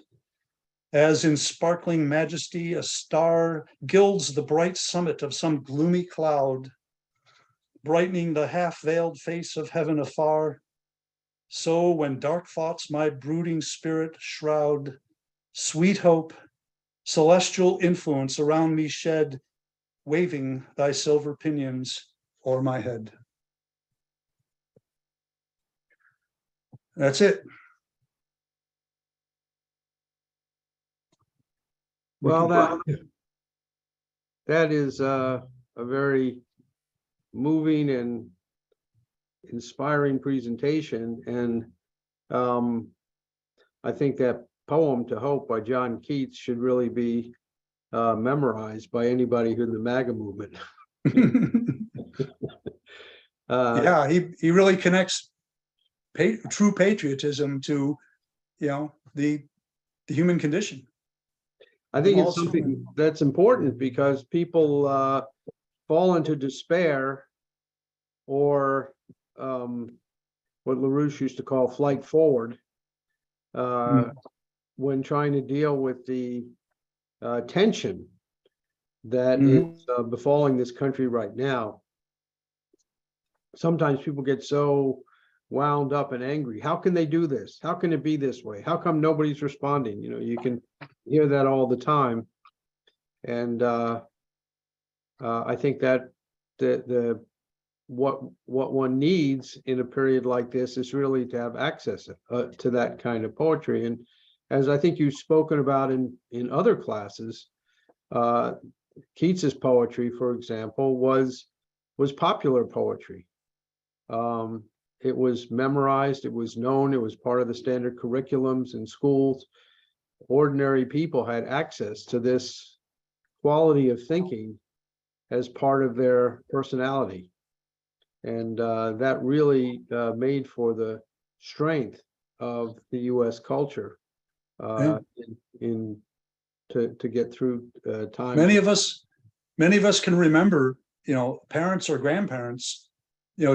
as in sparkling majesty a star gilds the bright summit of some gloomy cloud, brightening the half-veiled face of heaven afar, so when dark thoughts my brooding spirit shroud, sweet hope, celestial influence around me shed, waving thy silver pinions o'er my head. That's it. Well, that is a very moving and inspiring presentation, and I think that poem To Hope by John Keats should really be memorized by anybody who's in the MAGA movement. Yeah, he really connects true patriotism to the human condition. I think it's something that's important because people fall into despair, or what LaRouche used to call flight forward, when trying to deal with the tension that is befalling this country right now. sometimes people get so wound up and angry. How can they do this? How can it be this way? How come nobody's responding? You can hear that all the time. And I think that what one needs in a period like this is really to have access to that kind of poetry. And as I think you've spoken about in other classes, Keats's poetry, for example, was popular poetry. It was memorized, it was known, it was part of the standard curriculums in schools. Ordinary people had access to this quality of thinking as part of their personality. And that really made for the strength of the U.S. culture to get through times. Many of us can remember, parents or grandparents,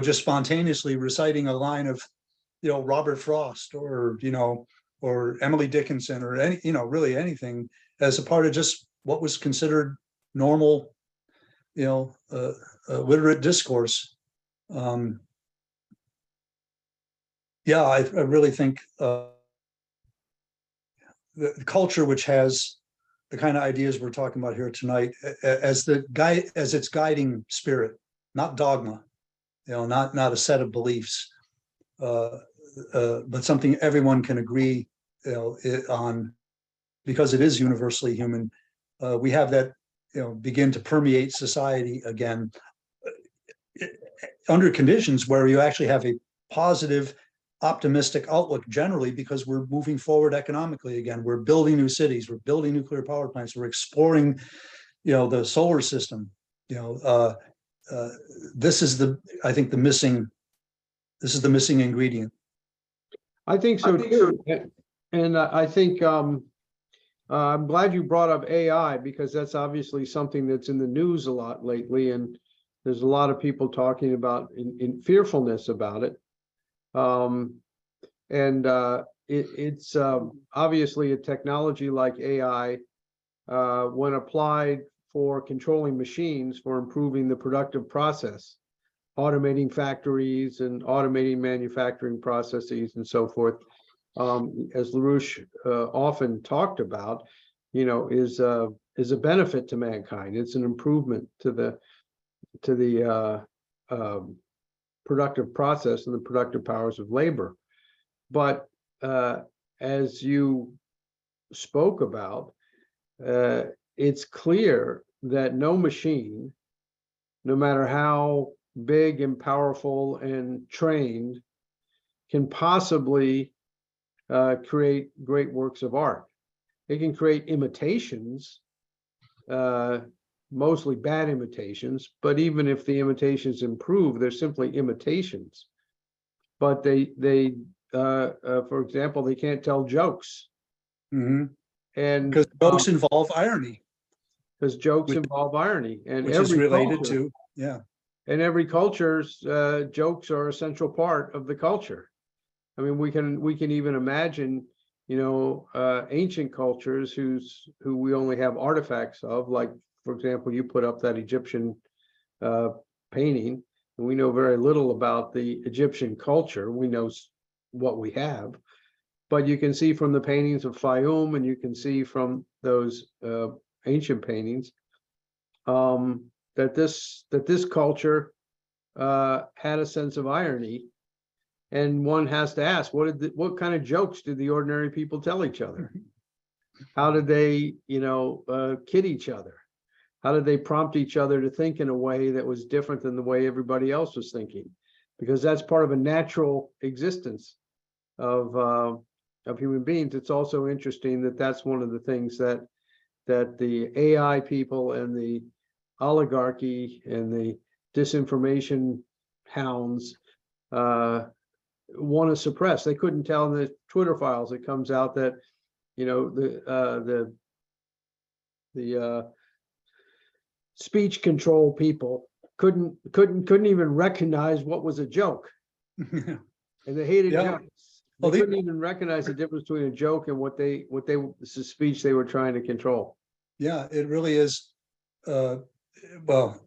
just spontaneously reciting a line of, Robert Frost or Emily Dickinson or really anything as a part of just what was considered normal, literate discourse. I really think the culture, which has the kind of ideas we're talking about here tonight, as its guiding spirit, not dogma, not a set of beliefs, but something everyone can agree on, because it is universally human. We have that begin to permeate society again, under conditions where you actually have a positive, optimistic outlook generally, because we're moving forward economically again. We're building new cities, we're building nuclear power plants, we're exploring, the solar system. This is the missing ingredient. I think so too. And I think I'm glad you brought up AI, because that's obviously something that's in the news a lot lately, and there's a lot of people talking about in fearfulness about it. It's obviously a technology like AI, when applied for controlling machines, for improving the productive process, automating factories and automating manufacturing processes and so forth, as LaRouche often talked about, is a benefit to mankind. It's an improvement to the productive process and the productive powers of labor. But as you spoke about, it's clear that no machine, no matter how big and powerful and trained, can possibly create great works of art. It can create imitations, mostly bad imitations, but even if the imitations improve, they're simply imitations. But they for example, they can't tell jokes. Mm-hmm. And because jokes involve irony. Because jokes involve irony, and which is related to, and every culture's jokes are a central part of the culture. I mean, we can even imagine, ancient cultures who we only have artifacts of, like, for example, you put up that Egyptian painting, and we know very little about the Egyptian culture. We know what we have, but you can see from the paintings of Fayum, and you can see from those ancient paintings, that this culture had a sense of irony. And one has to ask, what kind of jokes did the ordinary people tell each other? How did they, kid each other? How did they prompt each other to think in a way that was different than the way everybody else was thinking? Because that's part of a natural existence of human beings. It's also interesting that that's one of the things that the AI people and the oligarchy and the disinformation hounds want to suppress. They couldn't tell in the Twitter files. It comes out that the speech control people couldn't even recognize what was a joke, and they hated jokes. They couldn't even recognize the difference between a joke and what the speech they were trying to control. Yeah, it really is. Well,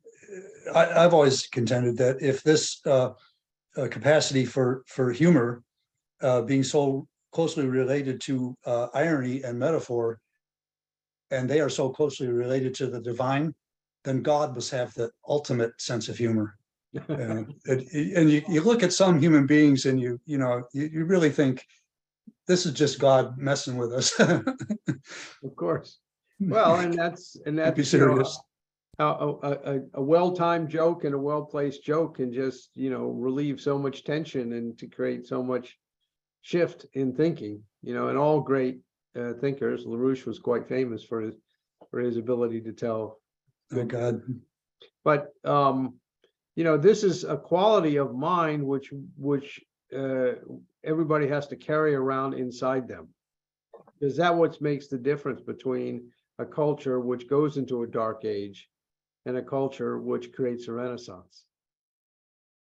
I've always contended that if this capacity for humor being so closely related to irony and metaphor, and they are so closely related to the divine, then God must have the ultimate sense of humor. And you look at some human beings and you really think this is just God messing with us. Of course. Well, and that's Be serious. A well-timed joke and a well-placed joke can just, relieve so much tension and to create so much shift in thinking, and all great thinkers. LaRouche was quite famous for his ability to tell. Oh God. But this is a quality of mind which everybody has to carry around inside them. Is that what makes the difference between a culture which goes into a dark age and a culture which creates a renaissance?